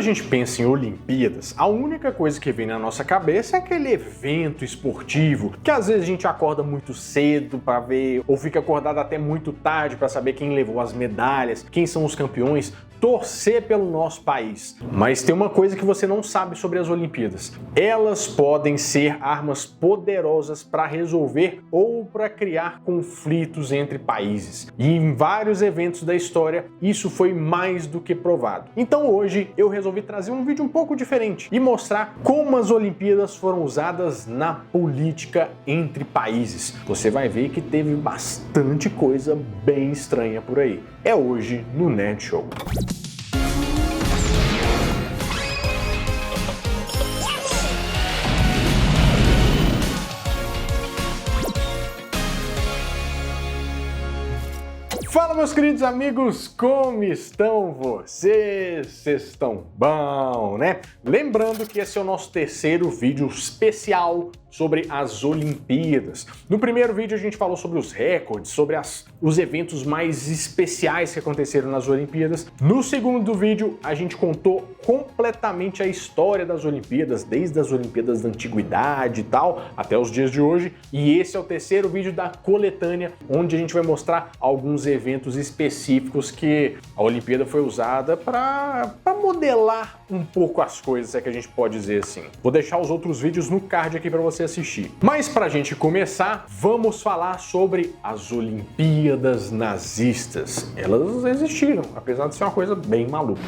a gente pensa em Olimpíadas, a única coisa que vem na nossa cabeça é aquele evento esportivo que às vezes a gente acorda muito cedo para ver ou fica acordado até muito tarde para saber quem levou as medalhas, quem são os campeões, torcer pelo nosso país. Mas tem uma coisa que você não sabe sobre as Olimpíadas. Elas podem ser armas poderosas para resolver ou para criar conflitos entre países. E em vários eventos da história, isso foi mais do que provado. Então hoje eu resolvi trazer um vídeo um pouco diferente e mostrar como as Olimpíadas foram usadas na política entre países. Você vai ver que teve bastante coisa bem estranha por aí. É hoje no Nerd Show. Fala, meus queridos amigos, como estão vocês? Vocês estão bom, né? Lembrando que esse é o nosso terceiro vídeo especial sobre as Olimpíadas. No primeiro vídeo a gente falou sobre os recordes, sobre os eventos mais especiais que aconteceram nas Olimpíadas. No segundo vídeo a gente contou completamente a história das Olimpíadas, desde as Olimpíadas da Antiguidade e tal, até os dias de hoje. E esse é o terceiro vídeo da coletânea, onde a gente vai mostrar alguns eventos específicos que a Olimpíada foi usada para modelar um pouco as coisas, é que a gente pode dizer assim. Vou deixar os outros vídeos no card aqui para você assistir. Mas para a gente começar, vamos falar sobre as Olimpíadas nazistas. Elas existiram, apesar de ser uma coisa bem maluca.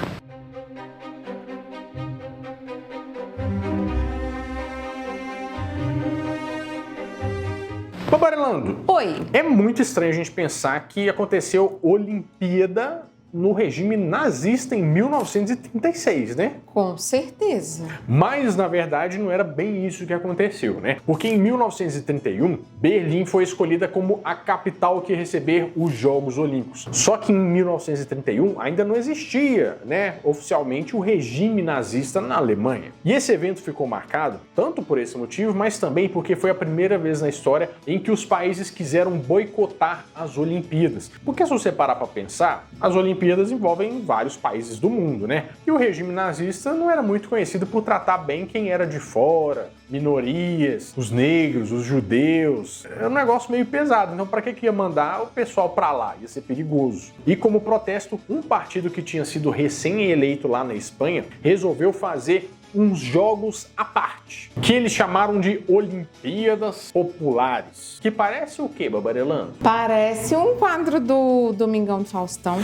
Babarelando. Oi. É muito estranho a gente pensar que aconteceu Olimpíada no regime nazista em 1936, né? Com certeza. Mas, na verdade, não era bem isso que aconteceu, né? Porque em 1931, Berlim foi escolhida como a capital que ia receber os Jogos Olímpicos. Só que em 1931 ainda não existia, né, oficialmente o regime nazista na Alemanha. E esse evento ficou marcado tanto por esse motivo, mas também porque foi a primeira vez na história em que os países quiseram boicotar as Olimpíadas. Porque se você parar para pensar, as Olimpíadas envolvem vários países do mundo, né? E o regime nazista não era muito conhecido por tratar bem quem era de fora, minorias, os negros, os judeus. Era um negócio meio pesado, então para que ia mandar o pessoal para lá? Ia ser perigoso. E como protesto, um partido que tinha sido recém-eleito lá na Espanha resolveu fazer uns jogos à parte, que eles chamaram de Olimpíadas Populares. Que parece o quê, Babarelando? Parece um quadro do Domingão do Faustão.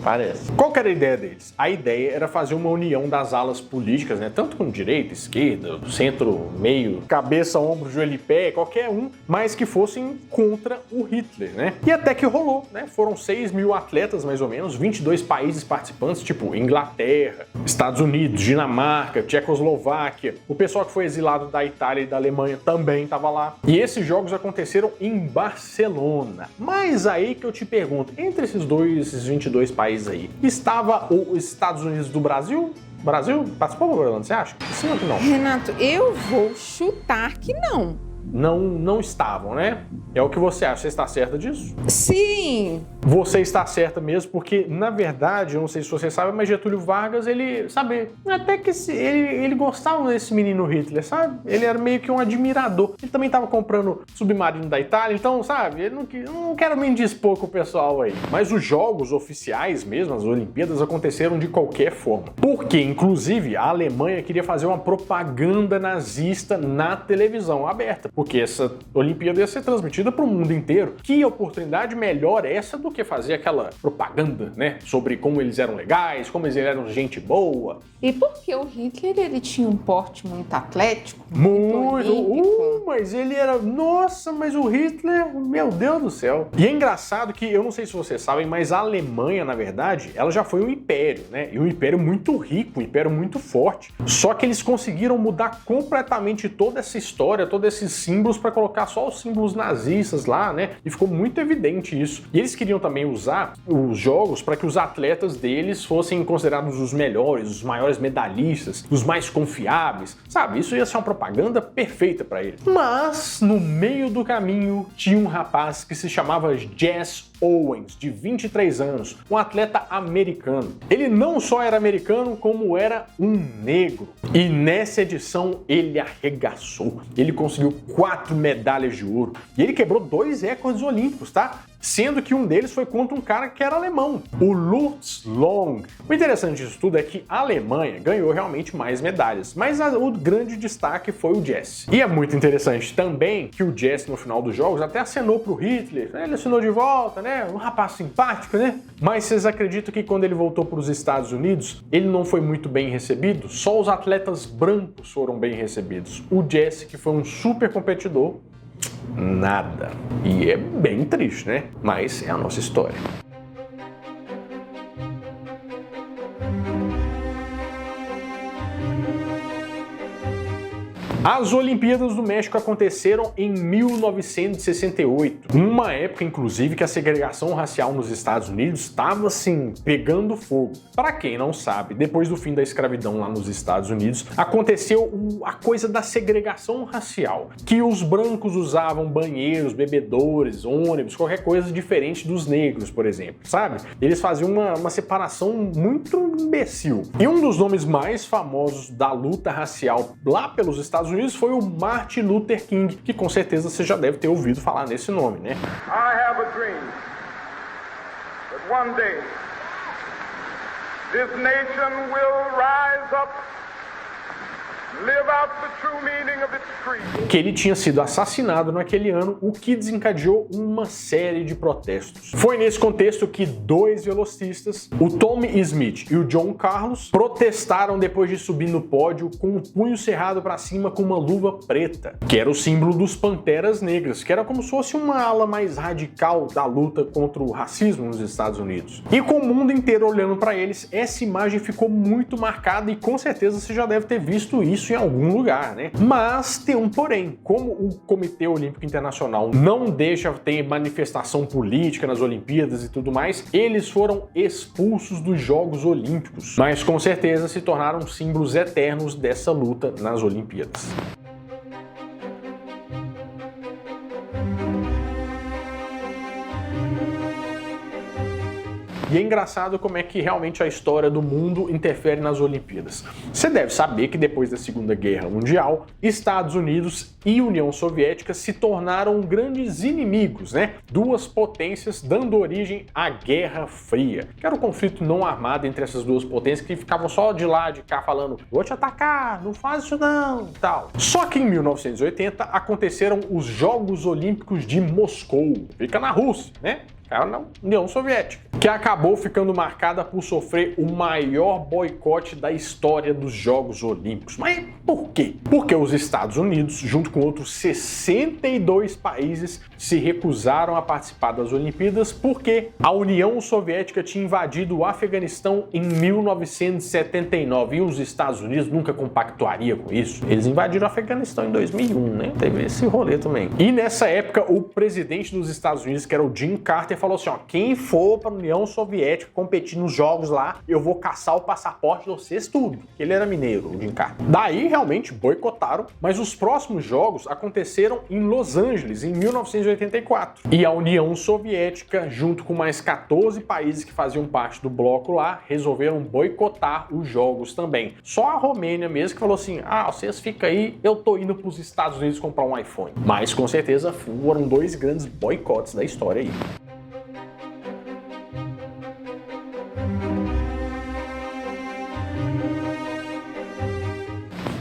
Parece. Qual que era a ideia deles? A ideia era fazer uma união das alas políticas, né? Tanto com direita, esquerda, centro, meio, cabeça, ombro, joelho e pé, qualquer um, mas que fossem contra o Hitler, né? E até que rolou, né? Foram 6 mil atletas, mais ou menos, 22 países participantes, tipo Inglaterra, Estados Unidos, Dinamarca, Tchecoslováquia, o pessoal que foi exilado da Itália e da Alemanha também estava lá. E esses jogos aconteceram em Barcelona. Mas aí que eu te pergunto, entre esses 22 países aí, estava os Estados Unidos do Brasil? Brasil participou do Orlando, você acha? Sim ou que não? Renato, eu vou chutar que não. Não estavam, né? É o que você acha. Você está certa disso? Sim. Você está certa mesmo, porque, na verdade, eu não sei se você sabe, mas Getúlio Vargas, ele, sabe, até que ele gostava desse menino Hitler, sabe? Ele era meio que um admirador. Ele também estava comprando submarino da Itália, então, sabe, eu não quero me indispor com o pessoal aí. Mas os jogos oficiais mesmo, as Olimpíadas, aconteceram de qualquer forma. Porque, inclusive, a Alemanha queria fazer uma propaganda nazista na televisão aberta, porque essa Olimpíada ia ser transmitida para o mundo inteiro. Que oportunidade melhor essa do que fazer aquela propaganda, né? Sobre como eles eram legais, como eles eram gente boa. E porque o Hitler, ele tinha um porte muito atlético, muito, mas ele era, nossa, mas o Hitler, meu Deus do céu. E é engraçado que, eu não sei se vocês sabem, mas a Alemanha, na verdade, ela já foi um império, né? E um império muito rico, um império muito forte. Só que eles conseguiram mudar completamente toda essa história, todos esses símbolos para colocar só os símbolos nazistas lá, né? E ficou muito evidente isso. E eles queriam também usar os jogos para que os atletas deles fossem considerados os melhores, os maiores medalhistas, os mais confiáveis, sabe? Isso ia ser uma propaganda perfeita para eles. Mas no meio do caminho tinha um rapaz que se chamava Jesse Owens, de 23 anos, um atleta americano. Ele não só era americano, como era um negro. E nessa edição ele arregaçou. Ele conseguiu 4 medalhas de ouro. E ele quebrou 2 recordes olímpicos, tá? Sendo que um deles foi contra um cara que era alemão, o Lutz Long. O interessante disso tudo é que a Alemanha ganhou realmente mais medalhas, mas o grande destaque foi o Jesse. E é muito interessante também que o Jesse, no final dos jogos, até acenou pro Hitler, né? Ele assinou de volta, né? Um rapaz simpático, né? Mas vocês acreditam que quando ele voltou para os Estados Unidos, ele não foi muito bem recebido? Só os atletas brancos foram bem recebidos. O Jesse, que foi um super competidor, nada. E é bem triste, né? Mas é a nossa história. As Olimpíadas do México aconteceram em 1968, uma época inclusive que a segregação racial nos Estados Unidos estava assim pegando fogo. Para quem não sabe, depois do fim da escravidão lá nos Estados Unidos, aconteceu a coisa da segregação racial, que os brancos usavam banheiros, bebedouros, ônibus, qualquer coisa diferente dos negros, por exemplo, sabe? Eles faziam uma separação muito imbecil. E um dos nomes mais famosos da luta racial lá pelos Estados Unidos foi o Martin Luther King, que com certeza você já deve ter ouvido falar nesse nome, né? I have a dream that one day this nation will rise up, live out the true meaning of its creed. Que ele tinha sido assassinado naquele ano, o que desencadeou uma série de protestos. Foi nesse contexto que 2 velocistas, o Tommy Smith e o John Carlos, protestaram depois de subir no pódio com o punho cerrado para cima com uma luva preta, que era o símbolo dos Panteras Negras, que era como se fosse uma ala mais radical da luta contra o racismo nos Estados Unidos. E com o mundo inteiro olhando para eles, essa imagem ficou muito marcada e com certeza você já deve ter visto isso em algum lugar, né? Mas tem um porém. Como o Comitê Olímpico Internacional não deixa ter manifestação política nas Olimpíadas e tudo mais, eles foram expulsos dos Jogos Olímpicos, mas com certeza se tornaram símbolos eternos dessa luta nas Olimpíadas. E é engraçado como é que realmente a história do mundo interfere nas Olimpíadas. Você deve saber que depois da Segunda Guerra Mundial, Estados Unidos e União Soviética se tornaram grandes inimigos, né? 2 potências dando origem à Guerra Fria, que era um conflito não armado entre essas 2 potências que ficavam só de lá de cá falando vou te atacar, não faz isso não, tal. Só que em 1980 aconteceram os Jogos Olímpicos de Moscou, fica na Rússia, né? Era na União Soviética, que acabou ficando marcada por sofrer o maior boicote da história dos Jogos Olímpicos. Mas por quê? Porque os Estados Unidos, junto com outros 62 países, se recusaram a participar das Olimpíadas porque a União Soviética tinha invadido o Afeganistão em 1979 e os Estados Unidos nunca compactuaria com isso. Eles invadiram o Afeganistão em 2001, né? Teve esse rolê também. E nessa época, o presidente dos Estados Unidos, que era o Jimmy Carter, falou assim, ó, quem for para a União Soviética competir nos jogos lá, eu vou caçar o passaporte de vocês tudo. Ele era mineiro, o Jimmy Carter. Daí realmente boicotaram, mas os próximos jogos aconteceram em Los Angeles em 1984. E a União Soviética, junto com mais 14 países que faziam parte do bloco lá, resolveram boicotar os jogos também. Só a Romênia mesmo que falou assim, vocês ficam aí, eu tô indo para os Estados Unidos comprar um iPhone. Mas com certeza foram 2 grandes boicotes da história aí.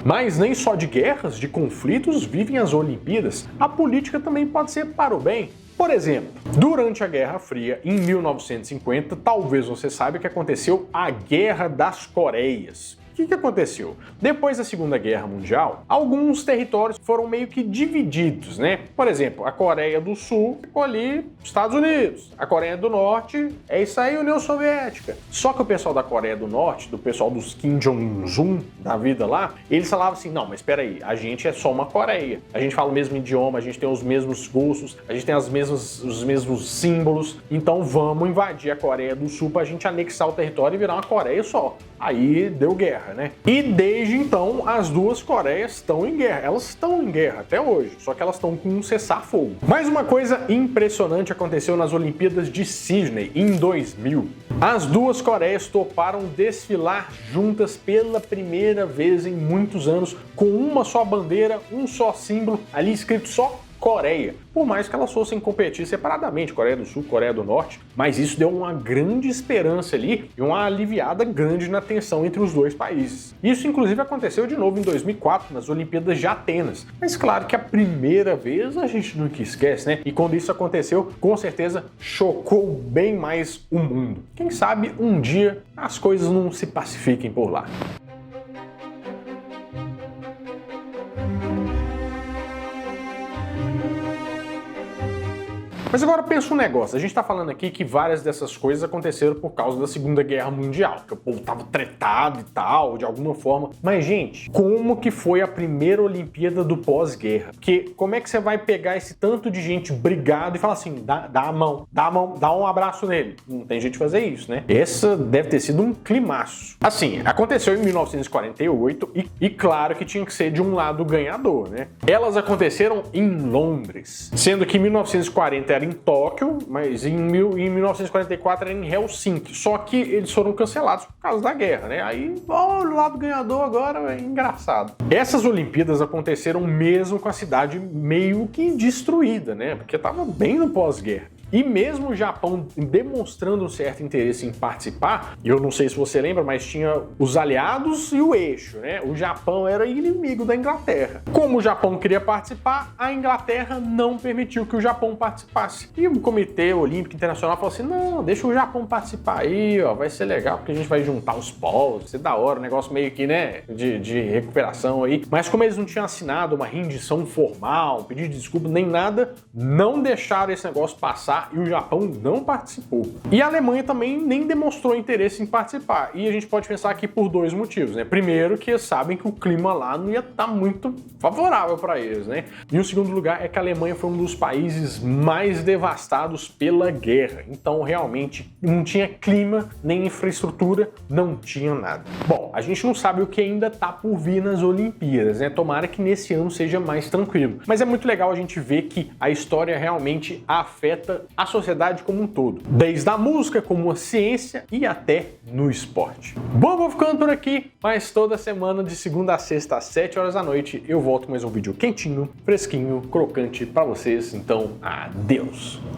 Mas nem só de guerras, de conflitos vivem as Olimpíadas. A política também pode ser para o bem. Por exemplo, durante a Guerra Fria, em 1950, talvez você saiba que aconteceu a Guerra das Coreias, que aconteceu? Depois da Segunda Guerra Mundial, alguns territórios foram meio que divididos, né? Por exemplo, a Coreia do Sul ficou ali, Estados Unidos. A Coreia do Norte, é isso aí, União Soviética. Só que o pessoal da Coreia do Norte, do pessoal dos Kim Jong-un da vida lá, eles falavam assim, não, mas espera aí, a gente é só uma Coreia. A gente fala o mesmo idioma, a gente tem os mesmos gostos, a gente tem os mesmos símbolos, então vamos invadir a Coreia do Sul pra gente anexar o território e virar uma Coreia só. Aí deu guerra, né? E desde então, as duas Coreias estão em guerra. Elas estão em guerra até hoje, só que elas estão com um cessar-fogo. Mas uma coisa impressionante aconteceu nas Olimpíadas de Sydney, em 2000. As duas Coreias toparam desfilar juntas pela primeira vez em muitos anos, com uma só bandeira, um só símbolo, ali escrito só Coreia. Por mais que elas fossem competir separadamente, Coreia do Sul, Coreia do Norte, mas isso deu uma grande esperança ali e uma aliviada grande na tensão entre os dois países. Isso inclusive aconteceu de novo em 2004, nas Olimpíadas de Atenas. Mas claro que a primeira vez a gente nunca esquece, né? E quando isso aconteceu, com certeza chocou bem mais o mundo. Quem sabe um dia as coisas não se pacifiquem por lá. Mas agora pensa um negócio, a gente tá falando aqui que várias dessas coisas aconteceram por causa da Segunda Guerra Mundial, que o povo tava tretado e tal, de alguma forma. Mas, gente, como que foi a primeira Olimpíada do pós-guerra? Porque como é que você vai pegar esse tanto de gente brigado e falar assim, dá a mão, dá um abraço nele? Não tem jeito de fazer isso, né? Essa deve ter sido um climaço. Assim, aconteceu em 1948 e claro que tinha que ser de um lado ganhador, né? Elas aconteceram em Londres, sendo que em 1940 era em Tóquio, mas em 1944 era em Helsinki. Só que eles foram cancelados por causa da guerra, né? Aí, o lado ganhador agora é engraçado. Essas Olimpíadas aconteceram mesmo com a cidade meio que destruída, né? Porque tava bem no pós-guerra. E mesmo o Japão demonstrando um certo interesse em participar, eu não sei se você lembra, mas tinha os aliados e o eixo, né? O Japão era inimigo da Inglaterra. Como o Japão queria participar, a Inglaterra não permitiu que o Japão participasse. E o Comitê Olímpico Internacional falou assim, não, deixa o Japão participar aí, ó, vai ser legal, porque a gente vai juntar os povos, vai ser da hora, um negócio meio que, né, de recuperação aí. Mas como eles não tinham assinado uma rendição formal, um pedido de desculpa, nem nada, não deixaram esse negócio passar e o Japão não participou. E a Alemanha também nem demonstrou interesse em participar. E a gente pode pensar aqui por dois motivos, né? Primeiro, que sabem que o clima lá não ia estar muito favorável para eles, né? E o segundo lugar é que a Alemanha foi um dos países mais devastados pela guerra. Então, realmente, não tinha clima, nem infraestrutura, não tinha nada. Bom, a gente não sabe o que ainda tá por vir nas Olimpíadas, né? Tomara que nesse ano seja mais tranquilo. Mas é muito legal a gente ver que a história realmente afeta a sociedade como um todo, desde a música, como a ciência e até no esporte. Bom, vou ficando por aqui, mas toda semana de segunda a sexta às 7 horas da noite eu volto com mais um vídeo quentinho, fresquinho, crocante para vocês, então adeus!